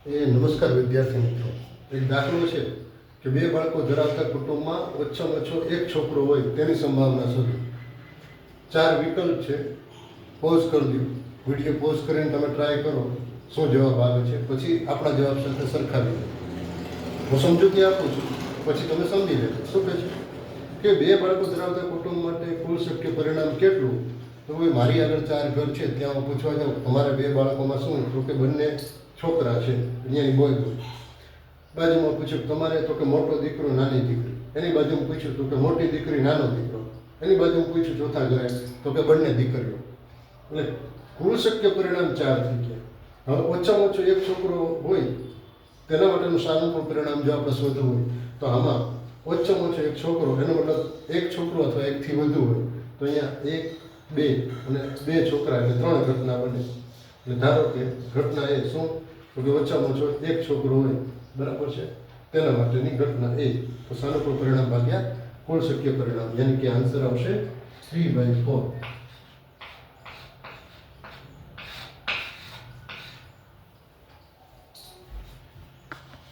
નમસ્કાર વિદ્યાર્થી મિત્રો. એક દાખલો છે કે બે બાળકો ધરાવતા કુટુંબમાં ઓછામાં ઓછો એક છોકરો હોય તેની સંભાવના શોધો. 4 વિકલ્પ છે. પોઝ કરી દો, વિડીયો પોઝ કરીને તમે ટ્રાય કરો શું જવાબ આવે છે, પછી આપણા જવાબ સાથે સરખાવી દો. હું સમજૂતી આપું છું, પછી તમે સમજી લેજો. શું કહે છે કે બે બાળકો ધરાવતા કુટુંબ માટે કુલ શક્ય પરિણામ કેટલું? તો ભાઈ મારી આગળ 4 ઘર છે, ત્યાં હું પૂછવા જાઉં તમારા બે બાળકોમાં શું? તો કે બંને છોકરા છે, અહીંયાની બોય બોય. બાજુમાં પૂછ્યું તમારે, તો કે મોટો દીકરો નાની દીકરી. એની બાજુમાં પૂછ્યું તો કે મોટી દીકરી નાનો દીકરો. એની બાજુમાં પૂછ્યું ચોથા ઘરે તો કે બંને દીકરીઓ. એટલે કુલ શક્ય પરિણામ 4 થઈ ગયા. હવે ઓછામાં ઓછો એક છોકરો હોય તેના માટેનું સાનુકૂળ પરિણામ જો આપણે શોધવું હોય તો આમાં ઓછામાં ઓછો એક છોકરો, એનો મતલબ એક છોકરો અથવા એકથી વધુ હોય તો અહીંયા 1, 2 અને 2 છોકરા એટલે 3 ઘટના બને. એટલે ધારો કે ઘટના એ શું? તો કે ઓછામાં ઓછો એક છોકરો હોય, બરાબર છે, તેના માટેની ઘટના એ. તો સાનુકૂળ પરિણામ ભાગ્યા કુલ શક્ય પરિણામ, યાની કે આન્સર આવશે 3/4.